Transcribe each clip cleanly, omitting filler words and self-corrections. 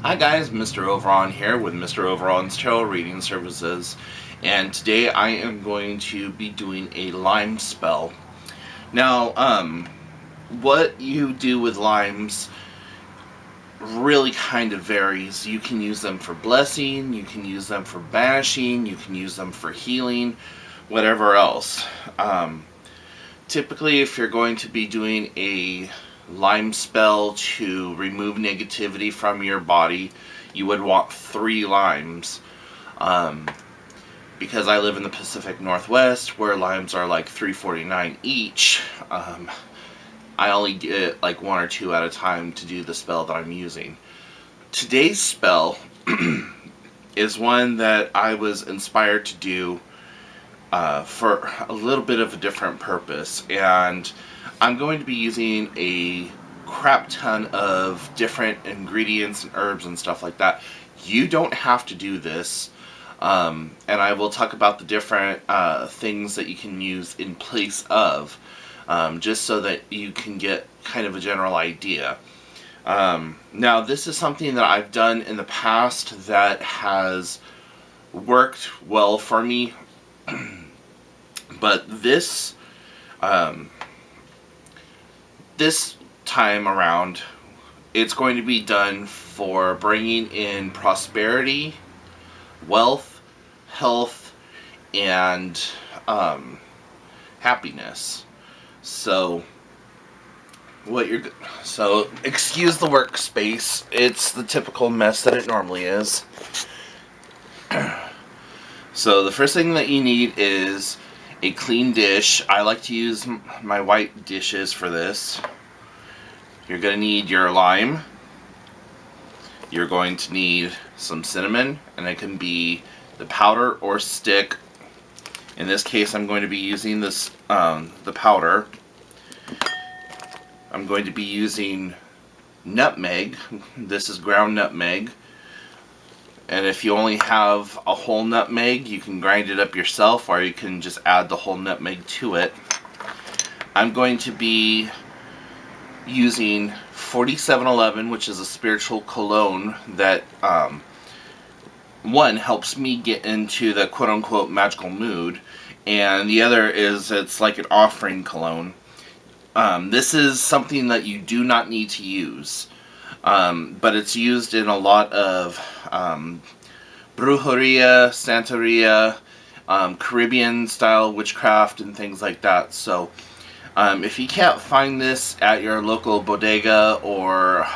Hi guys, Mr. Overon here with Mr. Overon's Tarot Reading Services, and today I am going to be doing a lime spell. Now, what you do with limes really kind of varies. You can use them for blessing, you can use them for banishing, you can use them for healing, whatever else. Um, Typically, if you're going to be doing a lime spell to remove negativity from your body, you would want 3 limes. Um, because I live in the Pacific Northwest, where limes are like $3.49 each, I only get like 1 or 2 at a time to do the spell that I'm using. Today's spell is one that I was inspired to do for a little bit of a different purpose, and I'm going to be using a crap ton of different ingredients and herbs and stuff like that. You don't have to do this, and I will talk about the different things that you can use in place of, just so that you can get kind of a general idea. Now, this is something that I've done in the past that has worked well for me. But um, this time around, it's going to be done for bringing in prosperity, wealth, health, and happiness. So, excuse the workspace. It's the typical mess that it normally is. So the first thing that you need is a clean dish. I like to use my white dishes for this. You're going to need your lime. You're going to need some cinnamon, and it can be the powder or stick. In this case, I'm going to be using the powder. I'm going to be using nutmeg. This is ground nutmeg. And if you only have a whole nutmeg, you can grind it up yourself, or you can just add the whole nutmeg to it. I'm going to be using 4711, which is a spiritual cologne that, one, helps me get into the quote-unquote magical mood, and the other is it's like an offering cologne. This is something that you do not need to use. But it's used in a lot of brujeria, santeria, Caribbean style witchcraft and things like that. So if you can't find this at your local bodega or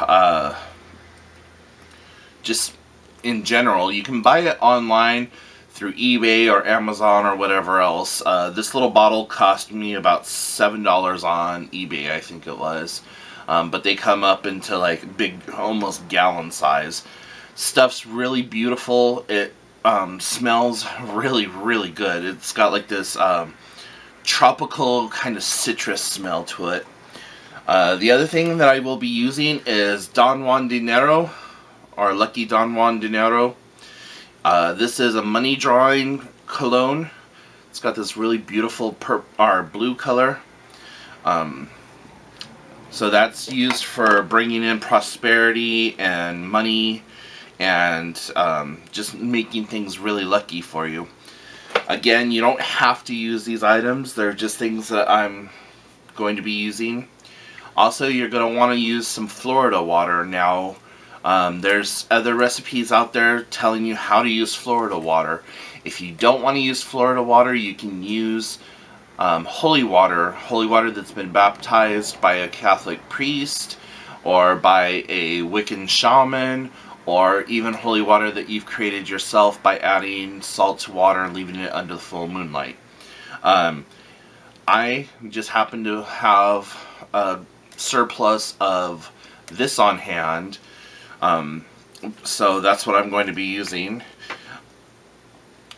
just in general, you can buy it online through eBay or Amazon or whatever else. This little bottle cost me about $7 on eBay, I think it was. But they come up into like big, almost gallon size. Stuff's really beautiful. It smells really, really good. It's got like this tropical kind of citrus smell to it. The other thing that I will be using is Don Juan Dinero, or Lucky Don Juan Dinero. This is a money drawing cologne. It's got this really beautiful blue color. So that's used for bringing in prosperity and money and just making things really lucky for you. Again, you don't have to use these items. They're just things that I'm going to be using. Also, you're going to want to use some Florida water. Now, there's other recipes out there telling you how to use Florida water. If you don't want to use Florida water, you can use holy water that's been baptized by a Catholic priest or by a Wiccan shaman, or even holy water that you've created yourself by adding salt to water and leaving it under the full moonlight. I just happen to have a surplus of this on hand, so that's what I'm going to be using.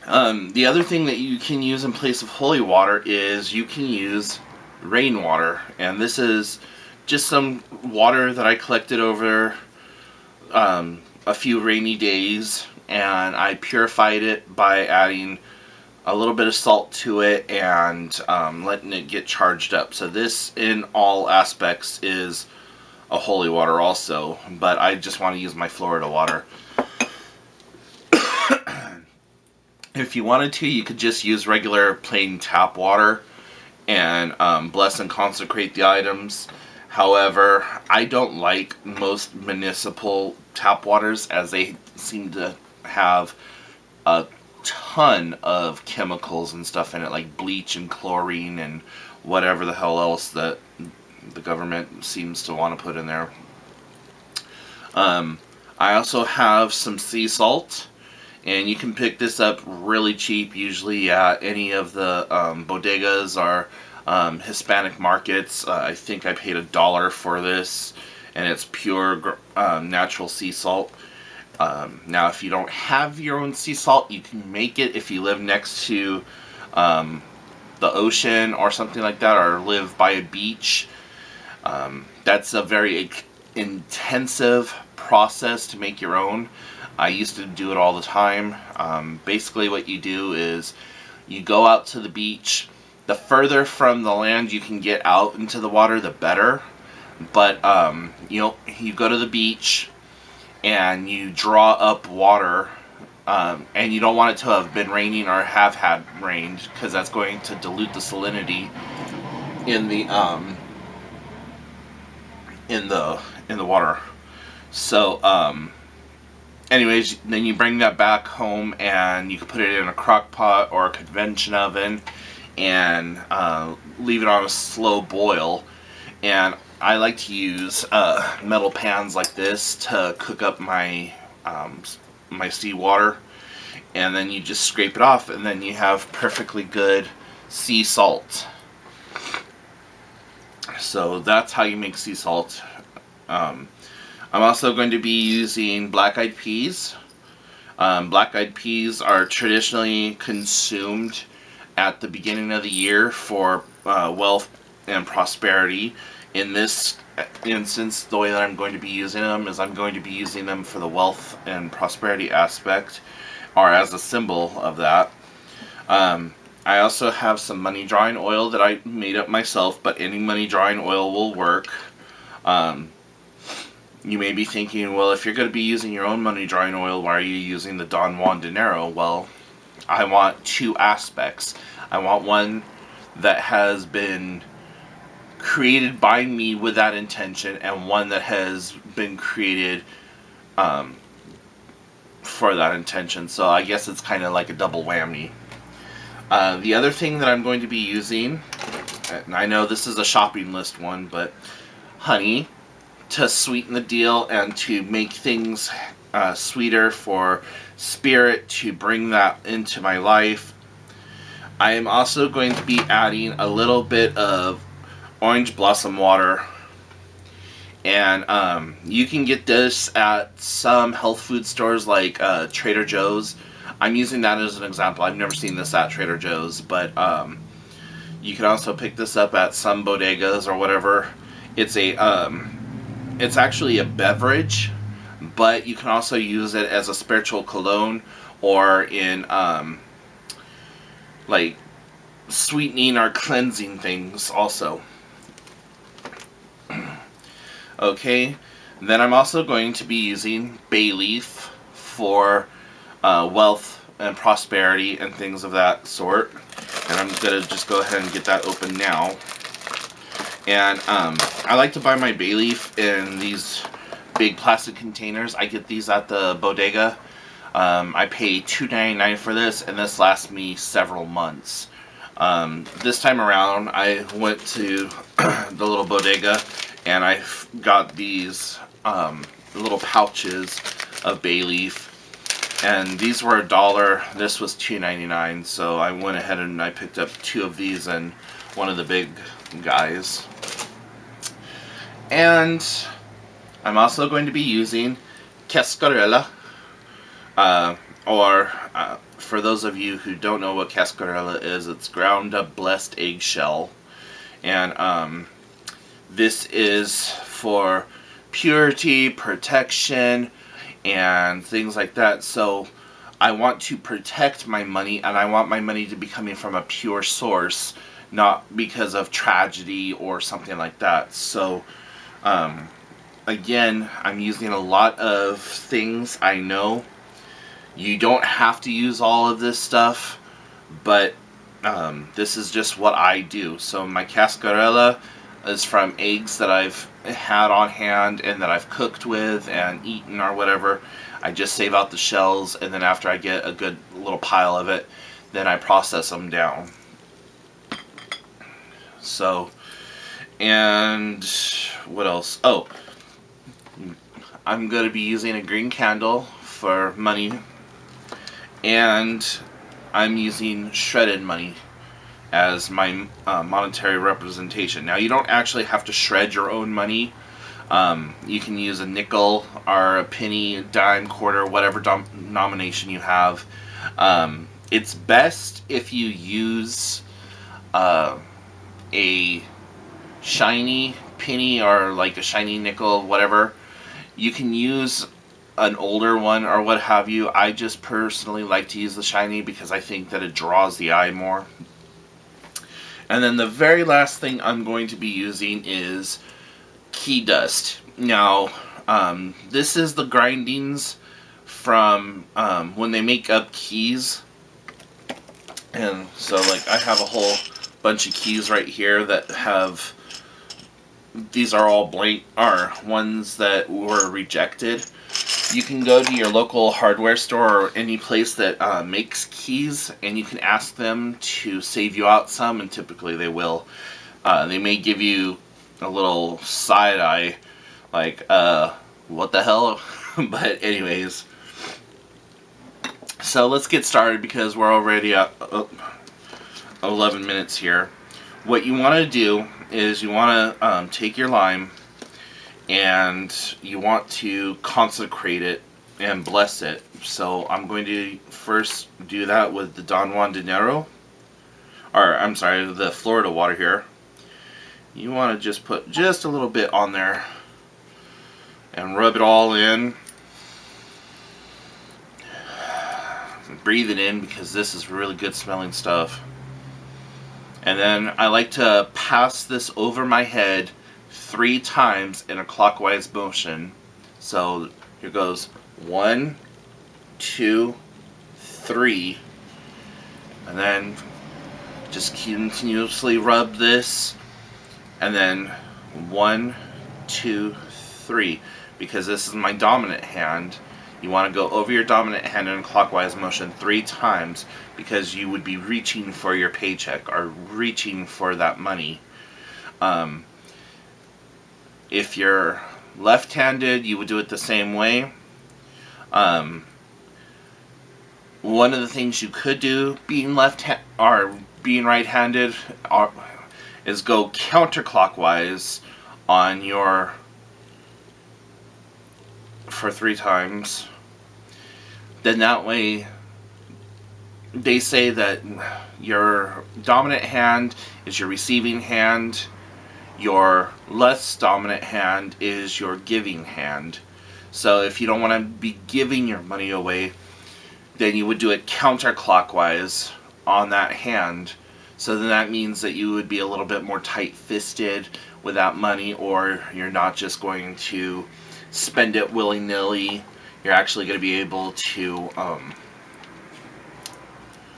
The other thing that you can use in place of holy water is you can use rainwater, and this is just some water that I collected over a few rainy days, and I purified it by adding a little bit of salt to it and letting it get charged up. So this, in all aspects, is a holy water also, but I just want to use my Florida water. If you wanted to, you could just use regular plain tap water and bless and consecrate the items. However, I don't like most municipal tap waters, as they seem to have a ton of chemicals and stuff in it, like bleach and chlorine and whatever the hell else that the government seems to want to put in there. I also have some sea salt, and you can pick this up really cheap, usually at any of the bodegas or Hispanic markets. I think I paid $1 for this, and it's pure natural sea salt. Now, if you don't have your own sea salt, you can make it if you live next to the ocean or something like that, or live by a beach. That's a very intensive process to make your own. I used to do it all the time. Basically what you do is you go out to the beach. The further from the land you can get out into the water, the better. But you go to the beach and you draw up water, and you don't want it to have been raining or have had rained, because that's going to dilute the salinity in the water. So anyways, then you bring that back home and you can put it in a crock pot or a convection oven and leave it on a slow boil. And I like to use metal pans like this to cook up my my seawater, and then you just scrape it off, and then you have perfectly good sea salt. So that's how you make sea salt. I'm also going to be using black-eyed peas. Black-eyed peas are traditionally consumed at the beginning of the year for wealth and prosperity. In this instance, the way that I'm going to be using them is I'm going to be using them for the wealth and prosperity aspect, or as a symbol of that. I also have some money drawing oil that I made up myself, but any money drawing oil will work. You may be thinking, well, if you're going to be using your own money drawing oil, why are you using the Don Juan dinero? Well, I want two aspects. I want one that has been created by me with that intention, and one that has been created for that intention. So I guess it's kind of like a double whammy. The other thing that I'm going to be using, and I know this is a shopping list one, but honey, to sweeten the deal and to make things sweeter for spirit, to bring that into my life. I am also going to be adding a little bit of orange blossom water, and you can get this at some health food stores like Trader Joe's. I'm using that as an example. I've never seen this at Trader Joe's, but you can also pick this up at some bodegas or whatever. It's actually a beverage, but you can also use it as a spiritual cologne, or in like sweetening or cleansing things also. Okay, then I'm also going to be using bay leaf for wealth and prosperity and things of that sort. And I'm going to just go ahead and get that open now. And I like to buy my bay leaf in these big plastic containers. I get these at the bodega. I pay $2.99 for this, and this lasts me several months. This time around, I went to the little bodega, and I got these little pouches of bay leaf, and these were $1. This was $2.99, so I went ahead and I picked up 2 of these and one of the big guys. And I'm also going to be using cascarilla, for those of you who don't know what cascarilla is, it's ground up blessed eggshell. And this is for purity, protection, and things like that. So I want to protect my money, and I want my money to be coming from a pure source, not because of tragedy or something like that. So again, I'm using a lot of things. I know you don't have to use all of this stuff, but this is just what I do. So my cascarella is from eggs that I've had on hand and that I've cooked with and eaten or whatever. I just save out the shells, and then after I get a good little pile of it, then I process them down. So, and what else? Oh, I'm going to be using a green candle for money, and I'm using shredded money as my monetary representation. Now, you don't actually have to shred your own money. You can use a nickel or a penny, a dime, quarter, whatever denomination you have. It's best if you use a shiny penny or like a shiny nickel, whatever. You can use an older one or what have you. I just personally like to use the shiny because I think that it draws the eye more. And then the very last thing I'm going to be using is key dust. Now, this is the grindings from when they make up keys. And so, like, I have a whole bunch of keys right here that have, these are all blank, are ones that were rejected. You can go to your local hardware store or any place that makes keys, and you can ask them to save you out some, and typically they will. They may give you a little side eye, like, what the hell? But anyways, so let's get started because we're already at 11 minutes here. What you want to do is you want to take your lime and you want to consecrate it and bless it. So I'm going to first do that with the Don Juan Dinero, or I'm sorry, the Florida water here. You want to just put just a little bit on there and rub it all in. Breathe it in because this is really good smelling stuff. And then I like to pass this over my head 3 times in a clockwise motion. So here goes 1, 2, 3, and then just continuously rub this, and then 1, 2, 3. Because this is my dominant hand, you want to go over your dominant hand in a clockwise motion 3 times because you would be reaching for your paycheck or reaching for that money. If you're left-handed, you would do it the same way. One of the things you could do, being being right-handed, is go counterclockwise on your for 3 times. Then that way, they say that your dominant hand is your receiving hand. Your less dominant hand is your giving hand. So if you don't want to be giving your money away, then you would do it counterclockwise on that hand. So then that means that you would be a little bit more tight-fisted with that money, or you're not just going to spend it willy-nilly. You're actually going to be able to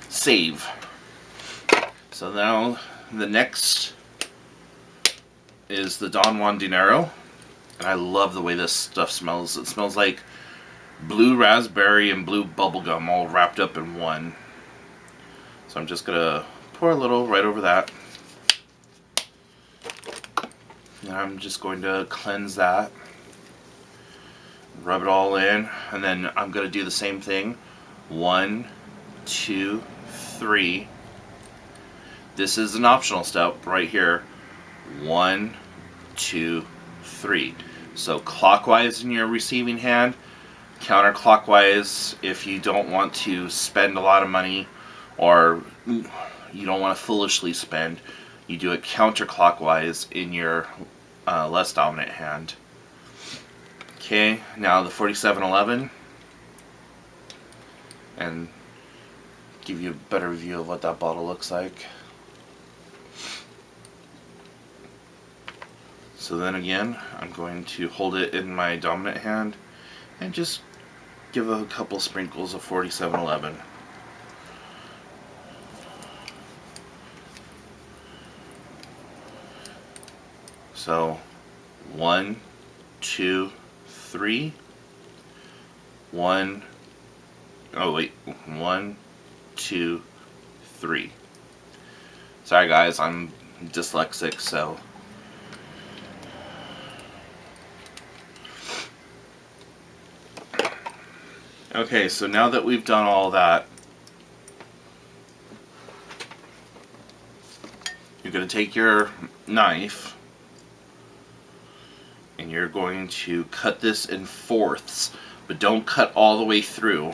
save. So now the next is the Don Juan Dinero, and I love the way this stuff smells. It smells like blue raspberry and blue bubblegum all wrapped up in one. So I'm just gonna pour a little right over that, and I'm just going to cleanse that, rub it all in, and then I'm gonna do the same thing. 1, 2, 3. This is an optional step right here. 1, 2, 3. So clockwise in your receiving hand, counterclockwise if you don't want to spend a lot of money or you don't want to foolishly spend. You do it counterclockwise in your less dominant hand. Okay, now the 4711, and give you a better view of what that bottle looks like. So then again, I'm going to hold it in my dominant hand and just give a couple sprinkles of 4711. So 1, 2, 3. 1, oh wait, 1, 2, 3. Sorry guys, I'm dyslexic, so. Okay, so now that we've done all that, you're going to take your knife and you're going to cut this in fourths, but don't cut all the way through.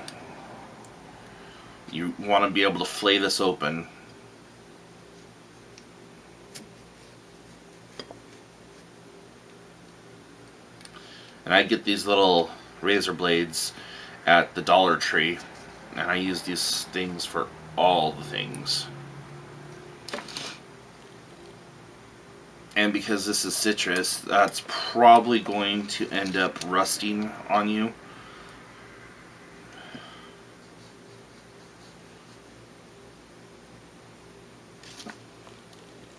You want to be able to flay this open. And I get these little razor blades at the Dollar Tree, and I use these things for all the things. And because this is citrus, that's probably going to end up rusting on you.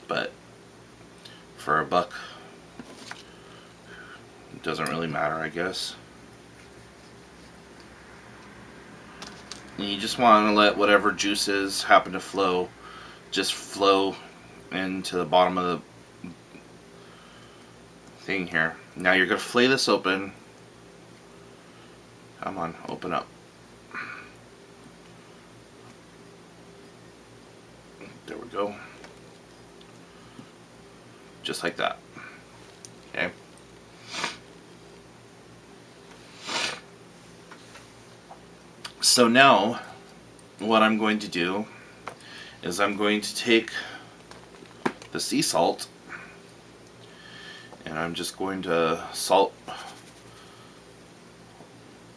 But for $1, it doesn't really matter, I guess. And you just want to let whatever juices happen to flow just flow into the bottom of the thing here. Now you're going to flay this open. Come on, open up. There we go. Just like that. Okay. So now, what I'm going to do is I'm going to take the sea salt and I'm just going to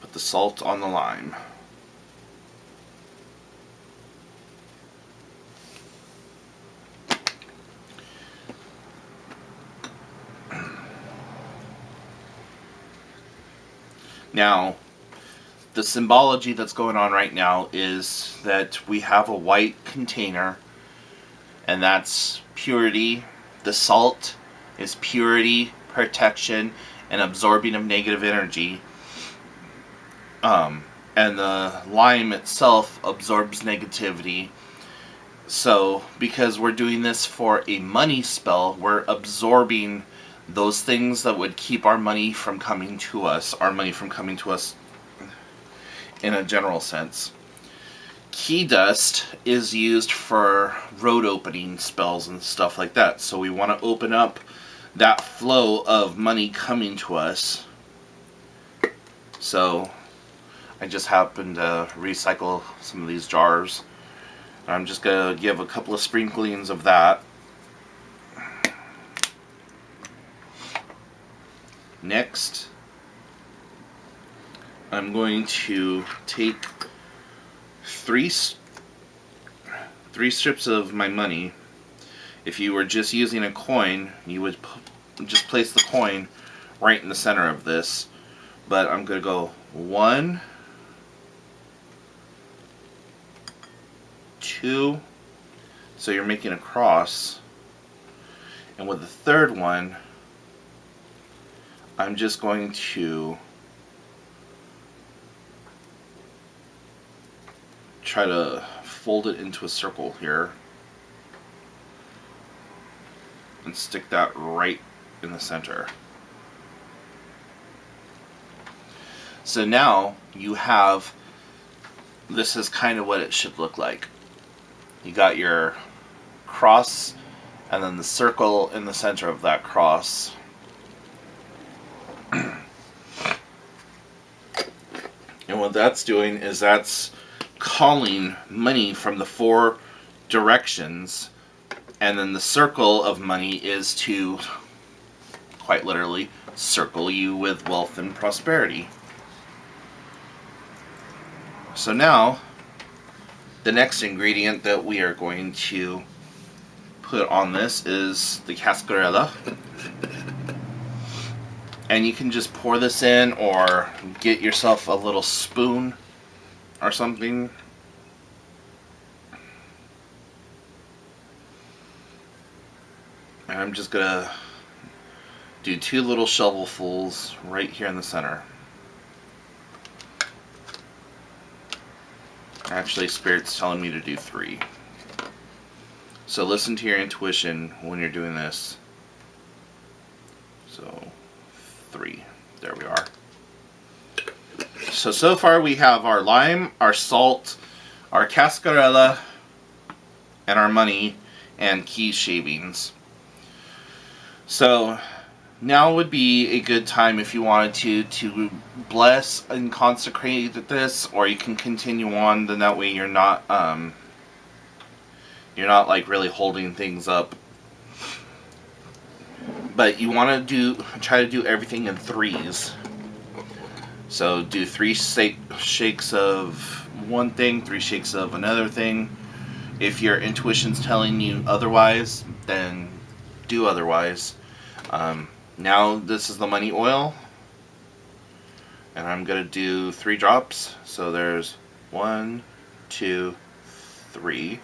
put the salt on the lime. Now, the symbology that's going on right now is that we have a white container, and that's purity. The salt is purity, protection, and absorbing of negative energy. And the lime itself absorbs negativity. So, because we're doing this for a money spell, we're absorbing those things that would keep our money from coming to us, in a general sense. Key dust is used for road opening spells and stuff like that. So we want to open up that flow of money coming to us. So I just happened to recycle some of these jars. I'm just going to give a couple of sprinklings of that. Next, I'm going to take three strips of my money. If you were just using a coin, you would just place the coin right in the center of this. But I'm going to go 1, 2, so you're making a cross. And with the third one, I'm just going to try to fold it into a circle here and stick that right in the center. So now you have, this is kind of what it should look like. You got your cross and then the circle in the center of that cross. And what that's doing is that's calling money from the 4 directions, and then the circle of money is to, quite literally, circle you with wealth and prosperity. So now, the next ingredient that we are going to put on this is the cascarilla. And you can just pour this in or get yourself a little spoon or something. And I'm just gonna do 2 little shovelfuls right here in the center. Actually, Spirit's telling me to do 3. So listen to your intuition when you're doing this. So 3. There we are. So far we have our lime, our salt, our cascarella, and our money and key shavings. So now would be a good time if you wanted to bless and consecrate this, or you can continue on. Then that way you're not like really holding things up. But you want to try to do everything in 3s. So do 3 shakes of one thing, 3 shakes of another thing. If your intuition's telling you otherwise, then do otherwise. Now this is the money oil, and I'm gonna do 3 drops. So there's 1, 2, 3.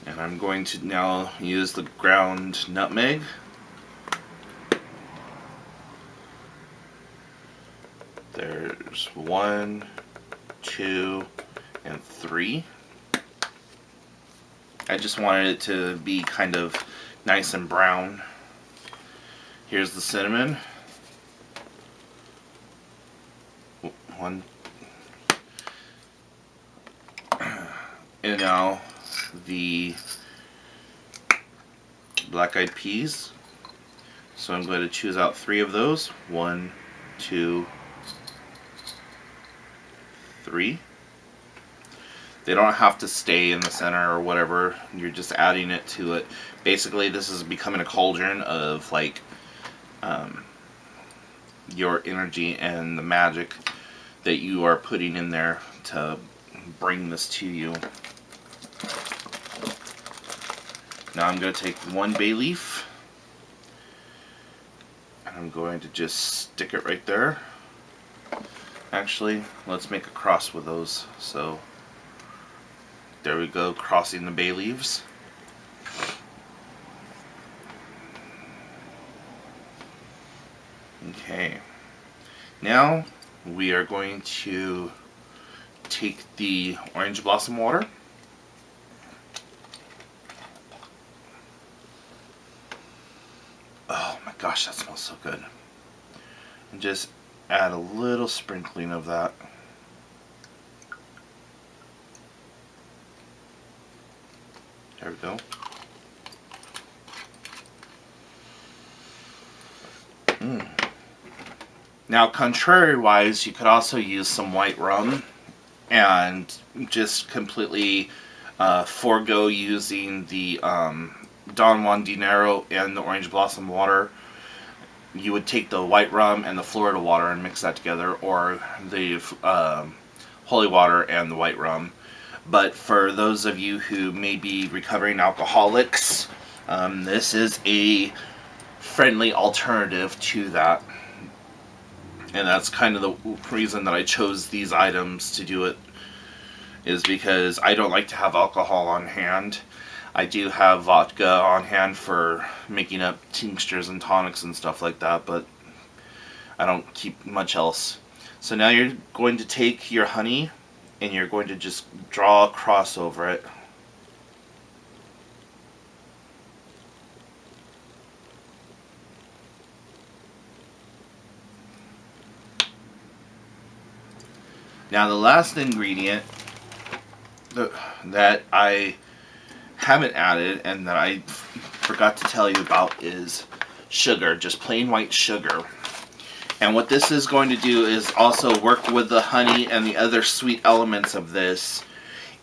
And I'm going to now use the ground nutmeg. There's 1, 2, and 3. I just wanted it to be kind of nice and brown. Here's the cinnamon. 1. And now the black-eyed peas. So I'm going to choose out 3 of those. 1, 2, 3. They don't have to stay in the center or whatever. You're just adding it to it. Basically, this is becoming a cauldron of like your energy and the magic that you are putting in there to bring this to you. Now I'm going to take 1 bay leaf, and I'm going to just stick it right there. Actually, let's make a cross with those. So there we go, crossing the bay leaves. Okay, now we are going to take the orange blossom water. Oh my gosh, that smells so good. And just add a little sprinkling of that. There we go. Now, contrary-wise, you could also use some white rum and just completely forego using the Don Juan Dinero and the orange blossom water. You would take the white rum and the Florida water and mix that together, or the holy water and the white rum. But for those of you who may be recovering alcoholics, this is a friendly alternative to that. And that's kind of the reason that I chose these items to do it, is because I don't like to have alcohol on hand. I do have vodka on hand for making up tinctures and tonics and stuff like that, but I don't keep much else. So now you're going to take your honey and you're going to just draw a cross over it. Now the last ingredient that I haven't added and that I forgot to tell you about is sugar, just plain white sugar. And what this is going to do is also work with the honey and the other sweet elements of this,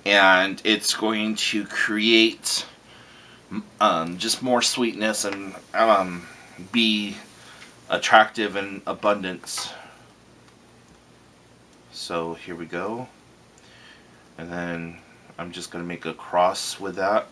and it's going to create just more sweetness and be attractive in abundance. So here we go. And then I'm just going to make a cross with that.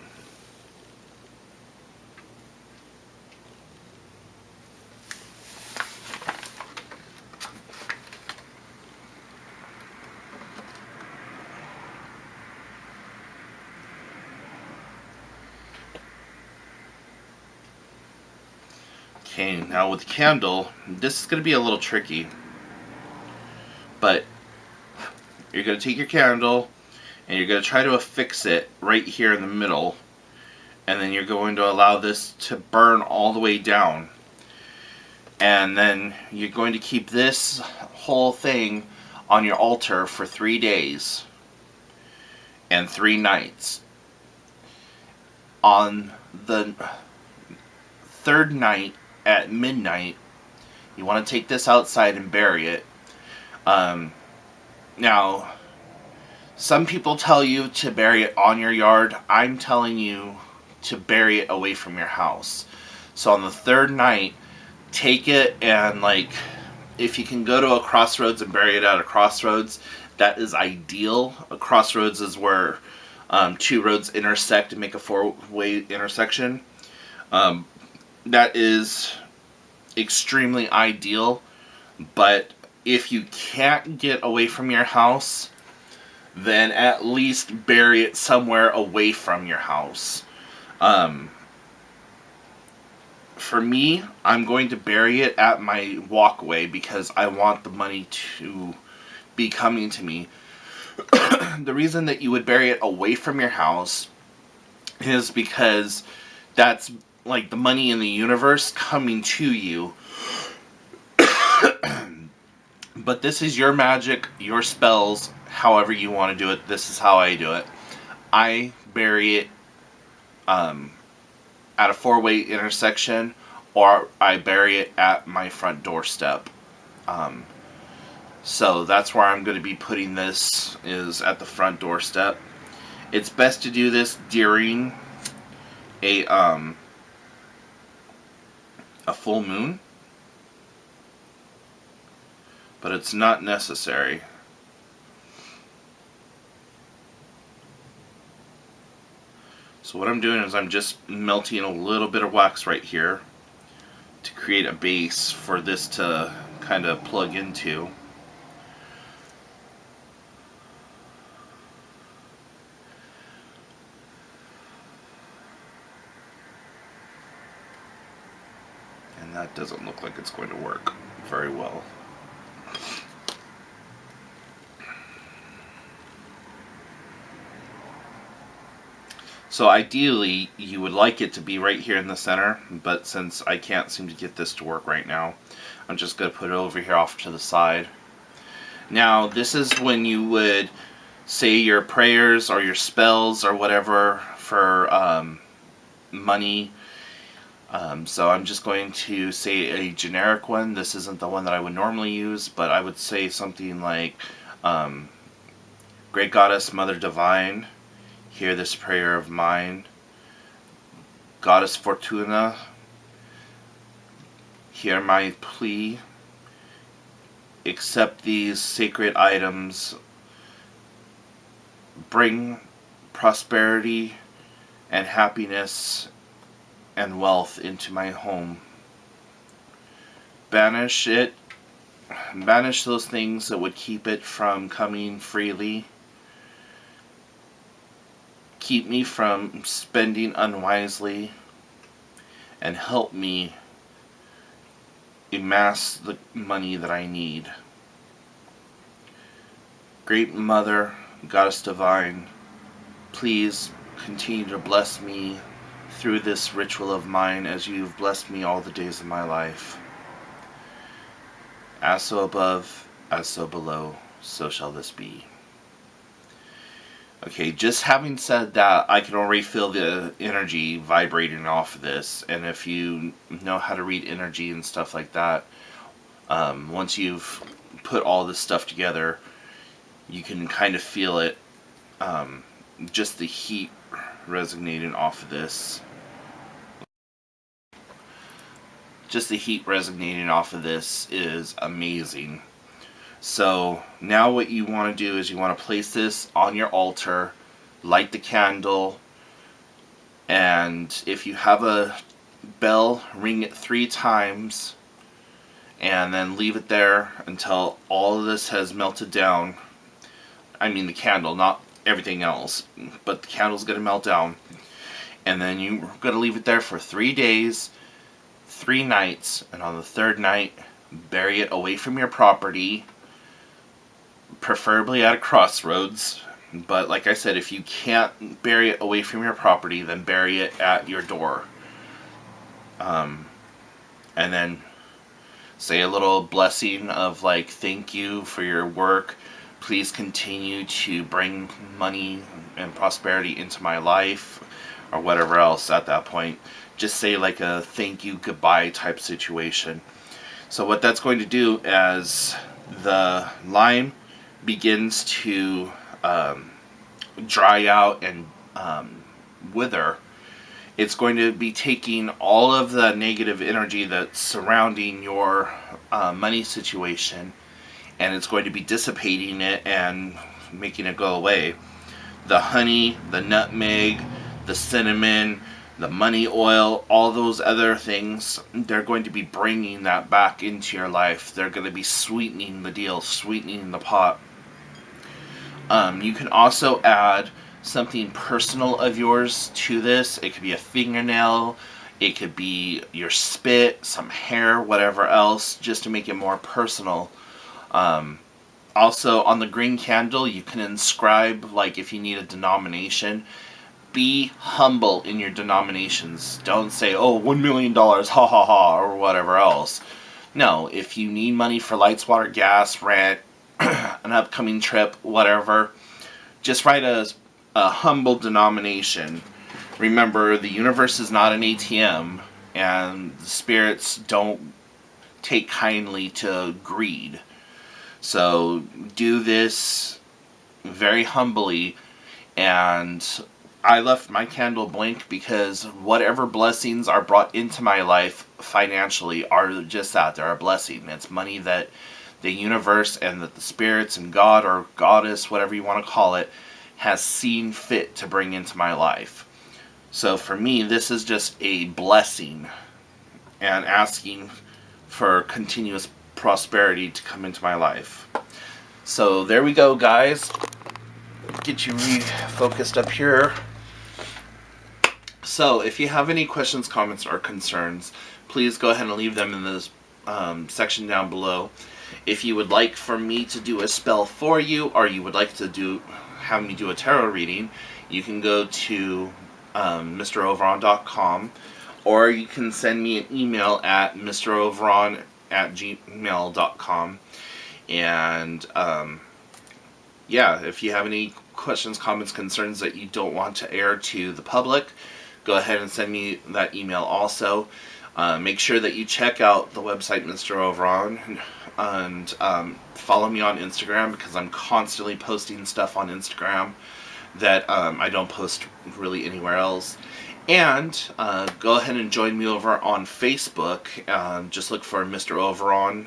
Okay, now with the candle, this is going to be a little tricky. But you're going to take your candle and you're going to try to affix it right here in the middle. And then you're going to allow this to burn all the way down. And then you're going to keep this whole thing on your altar for 3 days and 3 nights. On the 3rd night at midnight, you want to take this outside and bury it. Now, some people tell you to bury it on your yard. I'm telling you to bury it away from your house. So on the 3rd night, take it and, like, if you can go to a crossroads and bury it at a crossroads, that is ideal. A crossroads is where 2 roads intersect and make a 4-way intersection. That is extremely ideal. But if you can't get away from your house, then at least bury it somewhere away from your house. For me, I'm going to bury it at my walkway because I want the money to be coming to me. The reason that you would bury it away from your house is because that's like the money in the universe coming to you. But this is your magic, your spells, however you want to do it. This is how I do it. I bury it at a 4-way intersection, or I bury it at my front doorstep. So that's where I'm going to be putting this, is at the front doorstep. It's best to do this during a full moon, but it's not necessary. So what I'm doing is I'm just melting a little bit of wax right here to create a base for this to kind of plug into. And that doesn't look like it's going to work very well. So ideally, you would like it to be right here in the center, but since I can't seem to get this to work right now, I'm just going to put it over here off to the side. Now, this is when you would say your prayers or your spells or whatever for money. So I'm just going to say a generic one. This isn't the one that I would normally use, but I would say something like, Great Goddess, Mother Divine, hear this prayer of mine. Goddess Fortuna, hear my plea. Accept these sacred items. Bring prosperity and happiness and wealth into my home. Banish those things that would keep it from coming freely. Keep me from spending unwisely, and help me amass the money that I need. Great Mother, Goddess Divine, please continue to bless me through this ritual of mine as you've blessed me all the days of my life. As so above, as so below, so shall this be. Okay, just having said that, I can already feel the energy vibrating off of this, and if you know how to read energy and stuff like that, once you've put all this stuff together, you can kind of feel it, just the heat resonating off of this. Just the heat resonating off of this is amazing. So now what you want to do is you want to place this on your altar, light the candle, and if you have a bell, ring it 3 times, and then leave it there until all of this has melted down. I mean the candle, not everything else, but the candle's going to melt down. And then you're going to leave it there for 3 days, 3 nights, and on the 3rd night, bury it away from your property, preferably at a crossroads. But like I said, if you can't bury it away from your property, then bury it at your door. And then say a little blessing of like, thank you for your work. Please continue to bring money and prosperity into my life, or whatever else at that point. Just say like a thank you, goodbye type situation. So what that's going to do as the lime begins to dry out and wither, it's going to be taking all of the negative energy that's surrounding your money situation, and it's going to be dissipating it and making it go away. The honey, the nutmeg, the cinnamon, the money oil, all those other things, they're going to be bringing that back into your life. They're going to be sweetening the deal, sweetening the pot. You can also add something personal of yours to this. It could be a fingernail, it could be your spit, some hair, whatever else, just to make it more personal. Also, on the green candle, you can inscribe, like if you need a denomination, be humble in your denominations. Don't say, oh, $1 million, ha ha ha, or whatever else. No, if you need money for lights, water, gas, rent, an upcoming trip, whatever, just write a humble denomination. Remember, the universe is not an ATM, and the spirits don't take kindly to greed. So do this very humbly. And I left my candle blank because whatever blessings are brought into my life financially are just that. They're a blessing. It's money that the universe and that the spirits and God or goddess, whatever you want to call it, has seen fit to bring into my life. So for me, this is just a blessing and asking for continuous prosperity to come into my life. So there we go, guys. Get you refocused up here. So if you have any questions, comments, or concerns, please go ahead and leave them in this section down below. If you would like for me to do a spell for you, or you would like to have me do a tarot reading, you can go to MrOveron.com, or you can send me an email at MrOveron@gmail.com. And yeah, if you have any questions, comments, concerns that you don't want to air to the public, go ahead and send me that email also. Make sure that you check out the website Mr. Overon, and follow me on Instagram, because I'm constantly posting stuff on Instagram that I don't post really anywhere else. And go ahead and join me over on Facebook. Just look for Mr. Overon.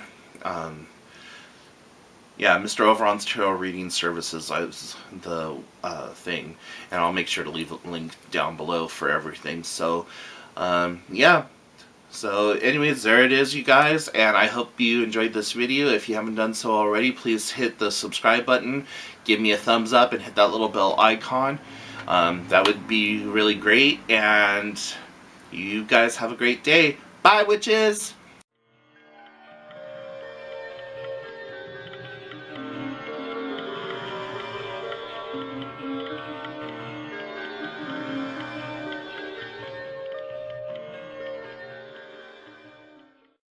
Yeah, Mr. Overon's Tarot Reading Services is the thing. And I'll make sure to leave a link down below for everything. So, yeah. So, anyways, there it is, you guys. And I hope you enjoyed this video. If you haven't done so already, please hit the subscribe button. Give me a thumbs up and hit that little bell icon. That would be really great. And you guys have a great day. Bye, witches!